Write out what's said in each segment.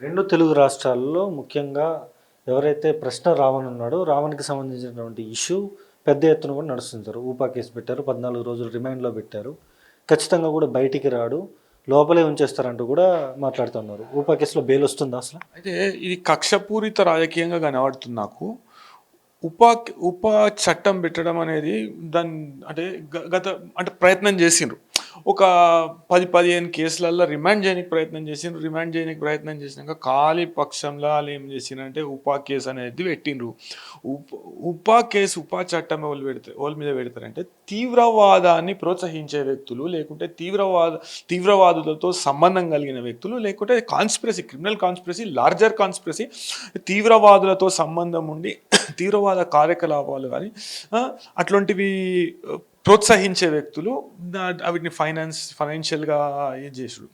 రెండు తెలుగు రాష్ట్రాల్లో ముఖ్యంగా ఎవరైతే ప్రశ్న రావణ్ ఉన్నాడో రావణ్కి సంబంధించినటువంటి ఇష్యూ పెద్ద ఎత్తున కూడా నడుస్తుంటారు. ఊపా కేసు పెట్టారు, 14 రోజులు రిమాండ్లో పెట్టారు. ఖచ్చితంగా కూడా బయటికి రాడు, లోపలే ఉంచేస్తారంటూ కూడా మాట్లాడుతున్నారు. ఊపా కేసులో బెయిల్ వస్తుందా అసలు? అయితే ఇది కక్షపూరిత రాజకీయంగా కనబడుతుంది నాకు. ఉపా ఉపా చట్టం పెట్టడం అనేది దాని అంటే గత అంటే ప్రయత్నం చేసిండ్రు. ఒక 10-15 కేసులలో రిమాండ్ చేయడానికి ప్రయత్నం చేసిండ్రు. రిమాండ్ చేయడానికి ప్రయత్నం చేసినాక ఖాళీ పక్షంలో వాళ్ళు ఏం చేసిండ్రంటే ఉపా కేసు అనేది పెట్టిండ్రు. ఉపా కేసు ఉపా చట్టం వాళ్ళ మీద పెడతారంటే తీవ్రవాదాన్ని ప్రోత్సహించే వ్యక్తులు, లేకుంటే తీవ్రవాదులతో సంబంధం కలిగిన వ్యక్తులు, లేకుంటే conspiracy, criminal conspiracy, larger conspiracy, తీవ్రవాదులతో సంబంధం ఉండి తీవ్రవాద కార్యకలాపాలు కానీ అట్లాంటివి ప్రోత్సహించే వ్యక్తులు వీటిని ఫైనాన్షియల్గా ఇది చేసుడు.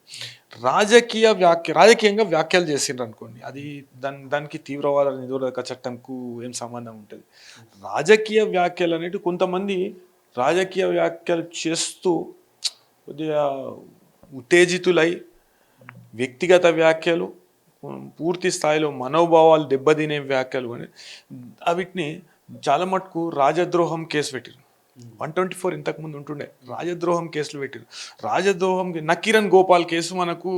రాజకీయంగా వ్యాఖ్యలు చేసిండ్రు అనుకోండి, అది దానికి తీవ్రవాద నిరోధక చట్టంకు ఏం సంబంధం ఉంటుంది. రాజకీయ వ్యాఖ్యలు అనేవి కొంతమంది రాజకీయ వ్యాఖ్యలు చేస్తూ కొద్దిగా ఉత్తేజితులై వ్యక్తిగత వ్యాఖ్యలు, పూర్తి స్థాయిలో మనోభావాలు దెబ్బతినే వ్యాఖ్యలు అని వీటిని చాలా మటుకు రాజద్రోహం కేసు పెట్టారు. 124 ఇంతకుముందు ఉంటుండే రాజద్రోహం కేసులు పెట్టారు. రాజద్రోహం నకీరన్ గోపాల్ కేసు మనకు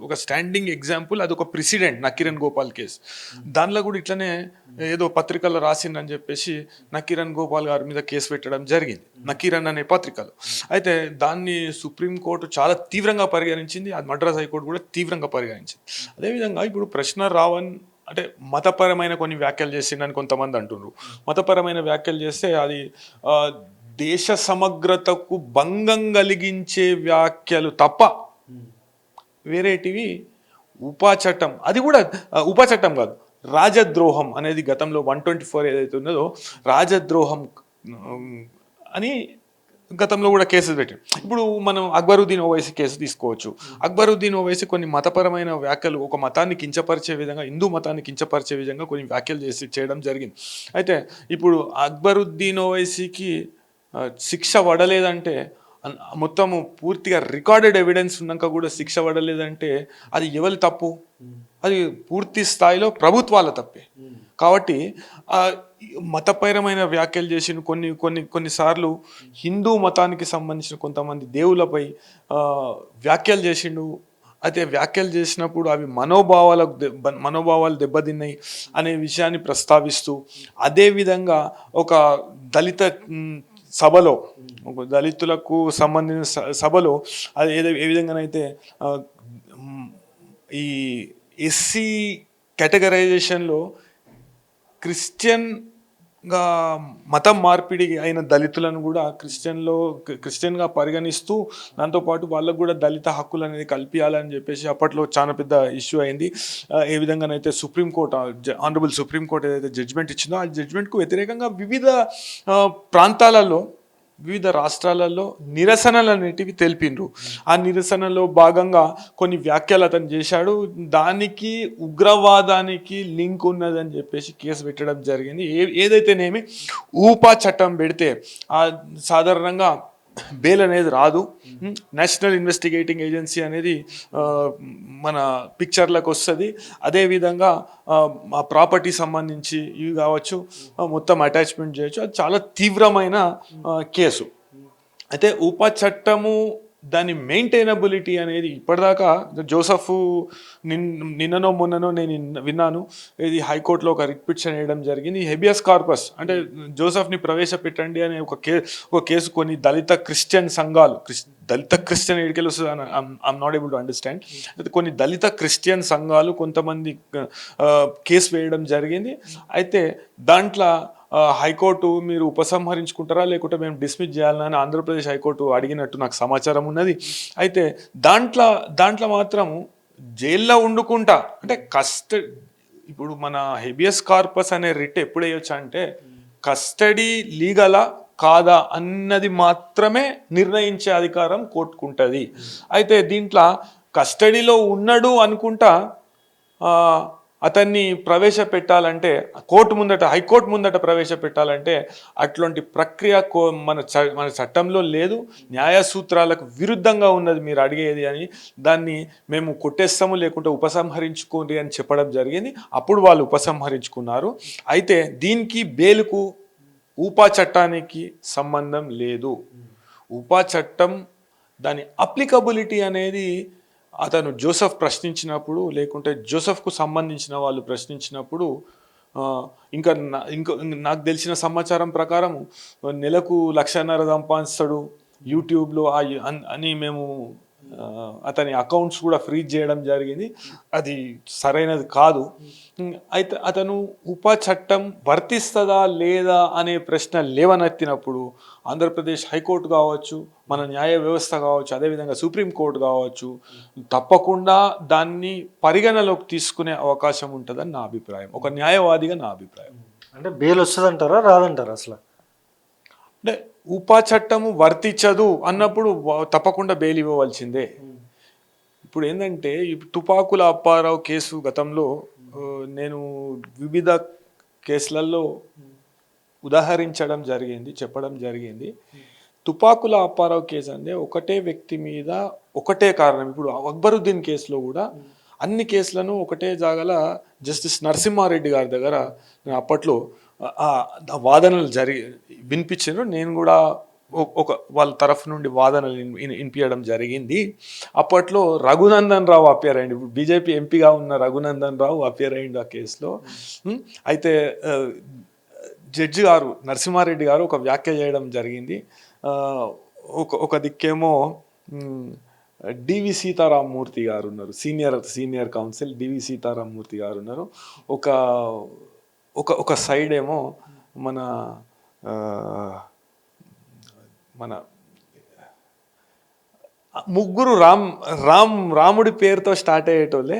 ఒక స్టాండింగ్ ఎగ్జాంపుల్, అది ఒక ప్రెసిడెంట్ నకీరన్ గోపాల్ కేసు. దానిలో కూడా ఇట్లనే ఏదో పత్రికల్లో రాసిందని చెప్పేసి నకీరన్ గోపాల్ గారి మీద కేసు పెట్టడం జరిగింది, నకీరన్ అనే పత్రికలు. అయితే దాన్ని సుప్రీంకోర్టు చాలా తీవ్రంగా పరిగణించింది, అది మద్రాస్ హైకోర్టు కూడా తీవ్రంగా పరిగణించింది. అదేవిధంగా ఇప్పుడు ప్రశ్న రావణ్ అంటే మతపరమైన కొన్ని వ్యాఖ్యలు చేసిండని కొంతమంది అంటున్నారు. మతపరమైన వ్యాఖ్యలు చేస్తే అది దేశ సమగ్రతకు భంగం కలిగించే వ్యాఖ్యలు తప్ప వేరేటివి ఉపా చట్టం, అది కూడా ఉపా చట్టం కాదు, రాజద్రోహం అనేది గతంలో 124 ఏదైతే ఉన్నదో రాజద్రోహం అని గతంలో కూడా కేసులు పెట్టారు. ఇప్పుడు మనం అక్బరుద్దీన్ ఓవైసీ కేసు తీసుకోవచ్చు. అక్బరుద్దీన్ ఓవైసీ కొన్ని మతపరమైన వ్యాఖ్యలు, ఒక మతాన్ని కించపరిచే విధంగా, హిందూ మతాన్ని కించపరిచే విధంగా కొన్ని వ్యాఖ్యలు చేయడం జరిగింది. అయితే ఇప్పుడు అక్బరుద్దీన్ ఓవైసీకి శిక్ష పడలేదంటే, మొత్తము పూర్తిగా రికార్డెడ్ ఎవిడెన్స్ ఉన్నాక కూడా శిక్ష పడలేదంటే అది ఎవరి తప్పు? అది పూర్తి స్థాయిలో ప్రభుత్వాల తప్పే. కాబట్టి మతపరమైన వ్యాఖ్యలు చేసిన కొన్నిసార్లు హిందూ మతానికి సంబంధించిన కొంతమంది దేవులపై వ్యాఖ్యలు చేసిండు. అయితే వ్యాఖ్యలు చేసినప్పుడు అవి మనోభావాలు దెబ్బతిన్నాయి అనే విషయాన్ని ప్రస్తావిస్తూ, అదేవిధంగా ఒక దళిత సభలో, ఒక దళితులకు సంబంధించిన సభలో అది ఏ విధంగానైతే ఈ ఎస్సీ కేటగరైజేషన్లో క్రిస్టియన్గా మతం మార్పిడి అయిన దళితులను కూడా క్రిస్టియన్గా పరిగణిస్తూ, దాంతోపాటు వాళ్ళకు కూడా దళిత హక్కులు అనేది కల్పించాలని చెప్పేసి అప్పట్లో చాలా పెద్ద ఇష్యూ అయింది. ఏ విధంగానైతే ఆనరబుల్ సుప్రీంకోర్టు ఏదైతే జడ్జిమెంట్ ఇచ్చిందో ఆ జడ్జిమెంట్కు వ్యతిరేకంగా వివిధ ప్రాంతాలలో, వివిధ రాష్ట్రాలలో నిరసనలు అనేటివి తెలిపిండ్రు. ఆ నిరసనలో భాగంగా కొన్ని వ్యాఖ్యలు అతను చేశాడు, దానికి ఉగ్రవాదానికి లింక్ ఉన్నదని చెప్పేసి కేసు పెట్టడం జరిగింది. ఏదైతేనేమి ఊపా చట్టం పెడితే సాధారణంగా బెయిల్ అనేది రాదు. నేషనల్ ఇన్వెస్టిగేటింగ్ ఏజెన్సీ అనేది మన పిక్చర్లకు వస్తుంది. అదేవిధంగా ఆ ప్రాపర్టీ సంబంధించి ఇవి కావచ్చు, మొత్తం అటాచ్మెంట్ చేయొచ్చు. అది చాలా తీవ్రమైన కేసు. అయితే ఉపా చట్టము దాని మెయింటైనబిలిటీ అనేది ఇప్పటిదాకా జోసఫ్ నిన్ననో మొన్ననో నేను విన్నాను, ఇది హైకోర్టులో ఒక రిట్ పిటిషన్ వేయడం జరిగింది. హెబియస్ కార్పస్ అంటే జోసఫ్ని ప్రవేశపెట్టండి అనే ఒక కేసు కొన్ని దళిత క్రిస్టియన్ సంఘాలు, దళిత క్రిస్టియన్ ఎడికెళ్ళి వస్తుంది I'm not able to understand. అయితే కొన్ని దళిత క్రిస్టియన్ సంఘాలు కొంతమంది కేసు వేయడం జరిగింది. అయితే దాంట్లో హైకోర్టు మీరు ఉపసంహరించుకుంటారా లేకుంటే మేము డిస్మిస్ చేయాలని ఆంధ్రప్రదేశ్ హైకోర్టు అడిగినట్టు నాకు సమాచారం ఉన్నది. అయితే దాంట్లో మాత్రం జైల్లో వండుకుంటా అంటే ఇప్పుడు మన హెబియస్ కార్పస్ అనే రిట్ ఎప్పుడు వేయొచ్చు అంటే కస్టడీ లీగలా కాదా అన్నది మాత్రమే నిర్ణయించే అధికారం కోర్టుకుంటుంది. అయితే దీంట్లో కస్టడీలో ఉన్నాడు అనుకుంటా అతన్ని ప్రవేశపెట్టాలంటే హైకోర్టు ముందట ప్రవేశపెట్టాలంటే అట్లాంటి ప్రక్రియ మన చట్టంలో లేదు, న్యాయ సూత్రాలకు విరుద్ధంగా ఉన్నది మీరు అడిగేది అని దాన్ని మేము కొట్టేస్తాము లేకుంటే ఉపసంహరించుకోండి అని చెప్పడం జరిగింది. అప్పుడు వాళ్ళు ఉపసంహరించుకున్నారు. అయితే దీనికి బెయిల్కు ఊపా చట్టానికి సంబంధం లేదు. ఊపా చట్టం దాని అప్లికబిలిటీ అనేది అతను జోసెఫ్ ప్రశ్నించినప్పుడు లేకుంటే జోసెఫ్కు సంబంధించిన వాళ్ళు ప్రశ్నించినప్పుడు ఇంకా నాకు తెలిసిన సమాచారం ప్రకారం నెలకు 1,50,000 సంపాదిస్తాడు యూట్యూబ్లో అని మేము అతని అకౌంట్స్ కూడా ఫ్రీజ్ చేయడం జరిగింది. అది సరైనది కాదు. అయితే అతను ఉప చట్టం వర్తిస్తుందా లేదా అనే ప్రశ్న లేవనెత్తినప్పుడు ఆంధ్రప్రదేశ్ హైకోర్టు కావచ్చు, మన న్యాయ వ్యవస్థ కావచ్చు, అదేవిధంగా సుప్రీంకోర్టు కావచ్చు తప్పకుండా దాన్ని పరిగణలోకి తీసుకునే అవకాశం ఉంటుందని నా అభిప్రాయం, ఒక న్యాయవాదిగా నా అభిప్రాయం. అంటే బెయిల్ వస్తుందంటారా రాదంటారా అసలు? అంటే ఉపా చట్టము వర్తించదు అన్నప్పుడు తప్పకుండా బెయిల్ ఇవ్వవలసిందే. ఇప్పుడు ఏంటంటే ఈ తుపాకుల అప్పారావు కేసు గతంలో నేను వివిధ కేసులలో ఉదాహరించడం జరిగింది, చెప్పడం జరిగింది. తుపాకుల అప్పారావు కేసు అంటే ఒకటే వ్యక్తి మీద ఒకటే కారణం. ఇప్పుడు అక్బరుద్దీన్ కేసులో కూడా అన్ని కేసులను ఒకటే జాగల జస్టిస్ నరసింహారెడ్డి గారి దగ్గర అప్పట్లో వాదనలు వినిపించారు. నేను కూడా వాళ్ళ తరఫు నుండి వాదనలు వినిపించడం జరిగింది. అప్పట్లో రఘునందన్ రావు అపియర్ అయ్యింది. ఇప్పుడు బీజేపీ ఎంపీగా ఉన్న రఘునందన్ రావు అపియర్ అయ్యిండు ఆ కేసులో. అయితే జడ్జి గారు నరసింహారెడ్డి గారు ఒక వ్యాఖ్య చేయడం జరిగింది. ఒక దిక్కేమో డివి సీతారామమూర్తి గారు ఉన్నారు, సీనియర్ కౌన్సిల్ డివి సీతారామమూర్తి గారు ఉన్నారు. ఒక సైడ్ ఏమో మన ముగ్గురు రాముడి పేరుతో స్టార్ట్ అయ్యేటోళ్ళే.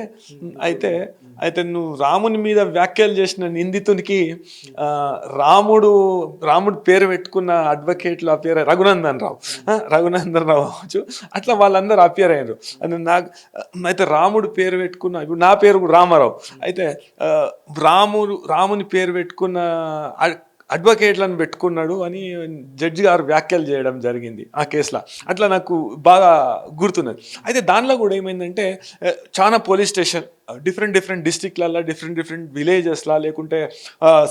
అయితే నువ్వు రాముని మీద వ్యాఖ్యలు చేసిన నిందితునికి రాముడు పేరు పెట్టుకున్న అడ్వకేట్లు అపియర్ రఘునందన్ రావు అవచ్చు. అట్లా వాళ్ళందరూ అపియర్ అయ్యారు. అయితే రాముడు పేరు పెట్టుకున్న, ఇప్పుడు నా పేరు కూడా రామారావు. అయితే రాముని పేరు పెట్టుకున్న అడ్వకేట్లను పెట్టుకున్నాడు అని జడ్జి గారు వ్యాఖ్యలు చేయడం జరిగింది ఆ కేసులో. అట్లా నాకు బాగా గుర్తున్నది. అయితే దానిలో కూడా ఏమైందంటే చాలా పోలీస్ స్టేషన్ డిఫరెంట్ డిస్ట్రిక్ట్లలో డిఫరెంట్ విలేజెస్లా లేకుంటే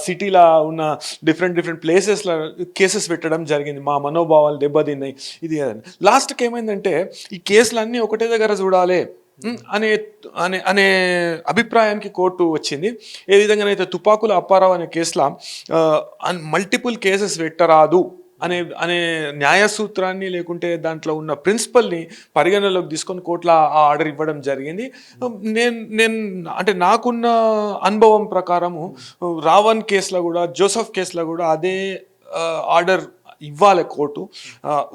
సిటీలా ఉన్న డిఫరెంట్ ప్లేసెస్లో కేసెస్ పెట్టడం జరిగింది. మా మనోభావాలు దెబ్బతిన్నాయి ఇది అని. లాస్ట్కి ఏమైందంటే ఈ కేసులన్నీ ఒకటే దగ్గర చూడాలి అనే అభిప్రాయానికి కోర్టు వచ్చింది. ఏ విధంగానైతే తుపాకుల అప్పారావు అనే కేసులో మల్టిపుల్ కేసెస్ పెట్టరాదు అనే న్యాయ సూత్రాన్ని లేకుంటే దాంట్లో ఉన్న ప్రిన్సిపల్ని పరిగణలోకి తీసుకొని కోర్టులో ఆ ఆర్డర్ ఇవ్వడం జరిగింది. నేను అంటే నాకున్న అనుభవం ప్రకారము రావణ్ కేసులో కూడా జోసెఫ్ కేసులో కూడా అదే ఆర్డర్ ఇవ్వాలి కోర్టు,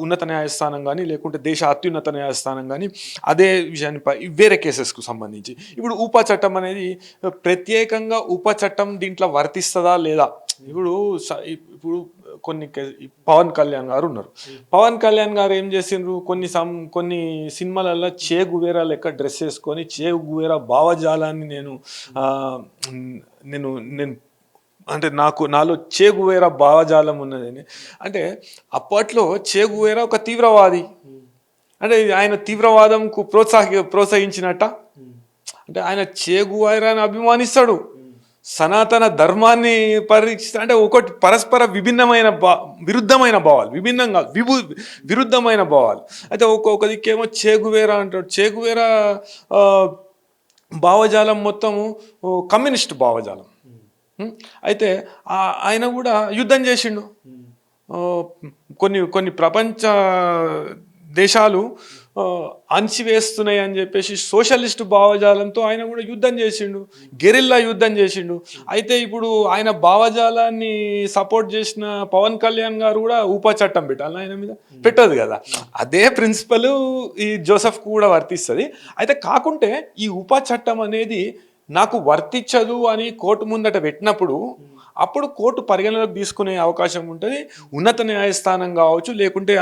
ఉన్నత న్యాయస్థానం కానీ లేకుంటే దేశ అత్యున్నత న్యాయస్థానం కానీ అదే విషయాన్ని వేరే కేసెస్కు సంబంధించి. ఇప్పుడు ఉప చట్టం అనేది ప్రత్యేకంగా ఉప చట్టం దీంట్లో వర్తిస్తుందా లేదా? ఇప్పుడు పవన్ కళ్యాణ్ గారు ఉన్నారు. పవన్ కళ్యాణ్ గారు ఏం చేసిండ్రు, కొన్ని సినిమాలలో చే గువేరా లెక్క డ్రెస్ వేసుకొని చే గువేరా భావజాలాన్ని నేను అంటే నాలో చే గువేరా భావజాలం ఉన్నదని. అంటే అప్పట్లో చే గువేరా ఒక తీవ్రవాది, అంటే ఆయన తీవ్రవాదంకు ప్రోత్సహించినట్ట. అంటే ఆయన చే గువేరాని అభిమానిస్తాడు, సనాతన ధర్మాన్ని పరీక్షిస్తాడు. అంటే ఒకటి పరస్పర విరుద్ధమైన భావాలు, విభిన్నంగా విరుద్ధమైన భావాలు. అయితే ఒక దిక్కేమో చే గువేరా అంటాడు. చే గువేరా భావజాలం మొత్తము కమ్యూనిస్ట్ భావజాలం. అయితే ఆయన కూడా యుద్ధం చేసిండు. కొన్ని ప్రపంచ దేశాలు అణచివేస్తున్నాయి అని చెప్పేసి సోషలిస్టు భావజాలంతో ఆయన కూడా యుద్ధం చేసిండు, గెరిల్లా యుద్ధం చేసిండు. అయితే ఇప్పుడు ఆయన భావజాలాన్ని సపోర్ట్ చేసిన పవన్ కళ్యాణ్ గారు కూడా ఉప చట్టం పెట్టాలి ఆయన మీద, పెట్టదు కదా. అదే ప్రిన్సిపల్ ఈ జోసెఫ్ కూడా వర్తిస్తుంది. అయితే కాకుంటే ఈ ఉప చట్టం అనేది నాకు వర్తించదు అని కోర్టు ముందట పెట్టినప్పుడు అప్పుడు కోర్టు పరిగణలోకి తీసుకునే అవకాశం ఉంటుంది. ఉన్నత న్యాయస్థానం కావచ్చు, లేకుంటే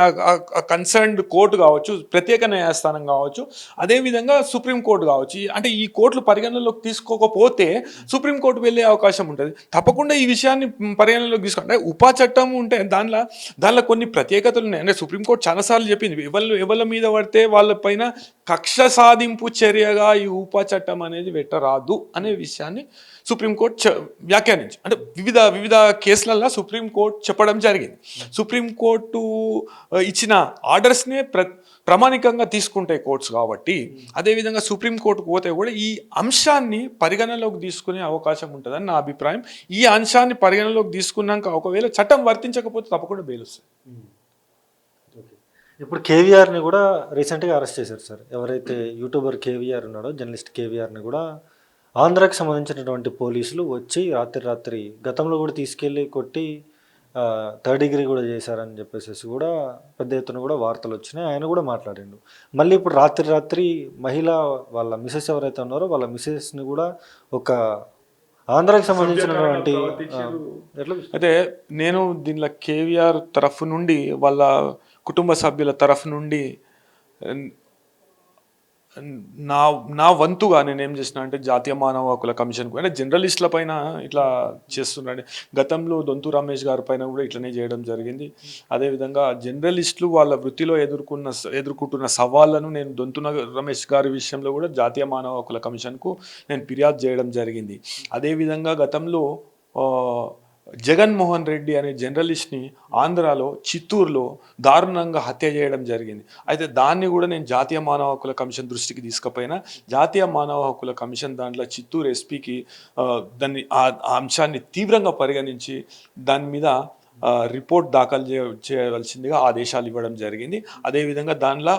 కన్సర్న్డ్ కోర్టు కావచ్చు, ప్రత్యేక న్యాయస్థానం కావచ్చు, అదేవిధంగా సుప్రీంకోర్టు కావచ్చు. అంటే ఈ కోర్టులు పరిగణలోకి తీసుకోకపోతే సుప్రీంకోర్టు వెళ్ళే అవకాశం ఉంటుంది. తప్పకుండా ఈ విషయాన్ని పరిగణలోకి తీసుకుంటే ఉపా చట్టం ఉంటే దానిలో కొన్ని ప్రత్యేకతలు ఉన్నాయి. అంటే సుప్రీంకోర్టు చాలాసార్లు చెప్పింది, ఎవరి మీద పడితే వాళ్ళపైన కక్ష సాధింపు చర్యగా ఈ ఉపా చట్టం అనేది పెట్టరాదు అనే విషయాన్ని సుప్రీంకోర్టు వ్యాఖ్యానించి, అంటే వివిధ కేసులలో సుప్రీంకోర్టు చెప్పడం జరిగింది. సుప్రీంకోర్టు ఇచ్చిన ఆర్డర్స్నే ప్రామాణికంగా తీసుకుంటాయి కోర్ట్స్ కాబట్టి, అదేవిధంగా సుప్రీంకోర్టుకు పోతే కూడా ఈ అంశాన్ని పరిగణలోకి తీసుకునే అవకాశం ఉంటుందని నా అభిప్రాయం. ఈ అంశాన్ని పరిగణలోకి తీసుకున్నాక ఒకవేళ చట్టం వర్తించకపోతే తప్పకుండా బెయిల్ వస్తుంది. ఇప్పుడు కేవీఆర్ని కూడా రీసెంట్గా అరెస్ట్ చేశారు సార్. ఎవరైతే యూట్యూబర్ కేవీఆర్ ఉన్నాడో, జర్నలిస్ట్ కేవీఆర్ని కూడా ఆంధ్రాకి సంబంధించినటువంటి పోలీసులు వచ్చి రాత్రి గతంలో కూడా తీసుకెళ్ళి కొట్టి థర్డ్ డిగ్రీ కూడా చేశారని చెప్పేసి కూడా పెద్ద ఎత్తున కూడా వార్తలు వచ్చినాయి. ఆయన కూడా మాట్లాడిండు. మళ్ళీ ఇప్పుడు రాత్రి మహిళ వాళ్ళ మిసెస్ ఎవరైతే ఉన్నారో వాళ్ళ మిసెస్ని కూడా ఒక ఆంధ్రాకి సంబంధించినటువంటి అయితే నేను దీనిలో కేవీఆర్ తరఫు నుండి, వాళ్ళ కుటుంబ సభ్యుల తరఫు నుండి నా వంతుగా నేను ఏం చేసిన అంటే జాతీయ మానవ హక్కుల కమిషన్కు, అంటే జర్నలిస్టుల పైన ఇట్లా చేస్తున్నాడు. గతంలో దొంతు రమేష్ గారి పైన కూడా ఇట్లనే చేయడం జరిగింది. అదేవిధంగా జర్నలిస్టులు వాళ్ళ వృత్తిలో ఎదుర్కొంటున్న సవాళ్లను నేను దొంతు రమేష్ గారి విషయంలో కూడా జాతీయ మానవ హక్కుల కమిషన్కు నేను ఫిర్యాదు చేయడం జరిగింది. అదేవిధంగా గతంలో జగన్మోహన్ రెడ్డి అనే జర్నలిస్ట్ని ఆంధ్రాలో చిత్తూరులో దారుణంగా హత్య చేయడం జరిగింది. అయితే దాన్ని కూడా నేను జాతీయ మానవ హక్కుల కమిషన్ దృష్టికి తీసుకుపోయినా, జాతీయ మానవ హక్కుల కమిషన్ దాంట్లో చిత్తూరు ఎస్పీకి దాన్ని ఆ అంశాన్ని తీవ్రంగా పరిగణించి దాని మీద రిపోర్ట్ దాఖలు చేయవలసిందిగా ఆదేశాలు ఇవ్వడం జరిగింది. అదేవిధంగా దానిలో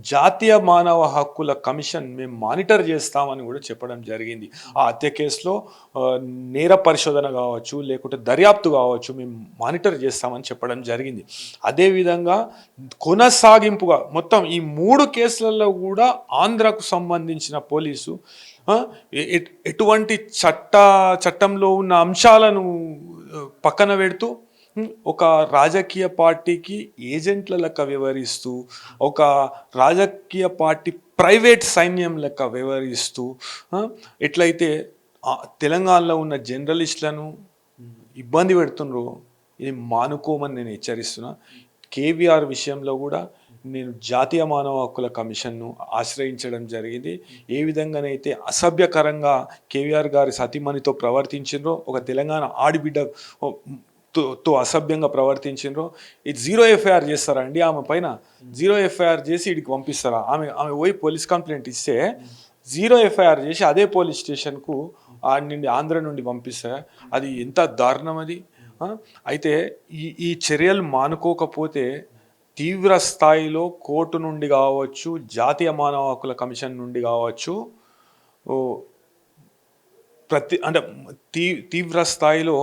జాతీయ మానవ హక్కుల కమిషన్ మేము మానిటర్ చేస్తామని కూడా చెప్పడం జరిగింది. ఆ హత్య కేసులో నేర పరిశోధన కావచ్చు, లేకుంటే దర్యాప్తు కావచ్చు, మేము మానిటర్ చేస్తామని చెప్పడం జరిగింది. అదేవిధంగా కొనసాగింపుగా మొత్తం ఈ 3 కేసులలో కూడా ఆంధ్రకు సంబంధించిన పోలీసు ఎటువంటి చట్టంలో ఉన్న అంశాలను పక్కన పెడుతూ ఒక రాజకీయ పార్టీకి ఏజెంట్ల లెక్క వ్యవహరిస్తూ, ఒక రాజకీయ పార్టీ ప్రైవేట్ సైన్యం లెక్క వ్యవహరిస్తూ, ఎట్లయితే తెలంగాణలో ఉన్న జర్నలిస్టులను ఇబ్బంది పెడుతుండ్రో ఇది మానుకోమని నేను హెచ్చరిస్తున్నా. కేవీఆర్ విషయంలో కూడా నేను జాతీయ మానవ హక్కుల కమిషన్ను ఆశ్రయించడం జరిగింది. ఏ విధంగానైతే అసభ్యకరంగా కేవీఆర్ గారి సతీమణితో ప్రవర్తించిండ్రో, ఒక తెలంగాణ ఆడిబిడ్డ తో అసభ్యంగా ప్రవర్తించిండ్రో, ఇది 0 ఎఫ్ఐఆర్ చేస్తారా అండి? ఆమె పైన 0 ఎఫ్ఐఆర్ చేసి ఇడికి పంపిస్తారా? ఆమె పోయి పోలీస్ కంప్లైంట్ ఇస్తే 0 ఎఫ్ఐఆర్ చేసి అదే పోలీస్ స్టేషన్కు ఆంధ్ర నుండి పంపిస్తారా? అది ఎంత దారుణం అది. అయితే ఈ చర్యలు మానుకోకపోతే తీవ్ర స్థాయిలో కోర్టు నుండి కావచ్చు, జాతీయ మానవ హక్కుల కమిషన్ నుండి కావచ్చు, తీవ్ర స్థాయిలో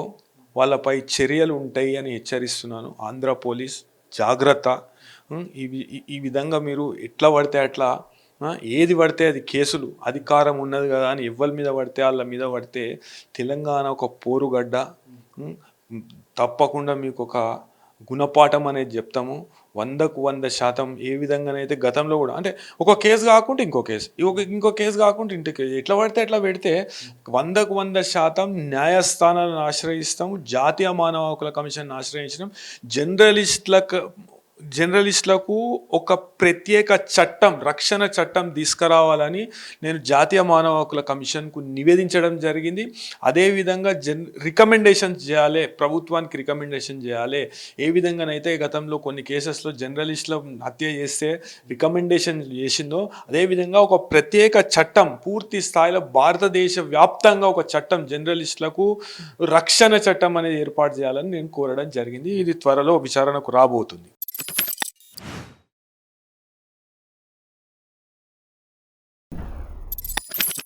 వాళ్ళపై చర్యలు ఉంటాయి అని హెచ్చరిస్తున్నాను. ఆంధ్ర పోలీస్ జాగ్రత్త. ఈ విధంగా మీరు ఎట్లా పడితే అట్లా ఏది పడితే అది కేసులు, అధికారం ఉన్నది కదా అని ఎవరి మీద పడితే వాళ్ళ మీద పడితే తెలంగాణ ఒక పోరుగడ్డ. తప్పకుండా మీకు ఒక గుణపాఠం అనేది చెప్తాము. 100కు 100% ఏ విధంగానైతే గతంలో కూడా, అంటే ఒక కేసు కాకుండా ఇంకో కేసు, ఇంకో కేసు కాకుండా ఇంటి కేసు, ఎట్లా పడితే ఎట్లా పెడితే 100కు 100% న్యాయస్థానాలను ఆశ్రయిస్తాము. జాతీయ మానవ హక్కుల కమిషన్ ఆశ్రయించడం, జర్నలిస్టులకు ఒక ప్రత్యేక చట్టం, రక్షణ చట్టం తీసుకురావాలని నేను జాతీయ మానవ హక్కుల కమిషన్కు నివేదించడం జరిగింది. అదేవిధంగా రికమెండేషన్ చేయాలి, ప్రభుత్వానికి రికమెండేషన్ చేయాలి. ఏ విధంగానైతే గతంలో కొన్ని కేసెస్లో జర్నలిస్టుల హత్య చేస్తే రికమెండేషన్ చేసిందో, అదేవిధంగా ఒక ప్రత్యేక చట్టం పూర్తి స్థాయిలో భారతదేశ వ్యాప్తంగా ఒక చట్టం, జర్నలిస్టులకు రక్షణ చట్టం అనేది ఏర్పాటు చేయాలని నేను కోరడం జరిగింది. ఇది త్వరలో విచారణకు రాబోతుంది.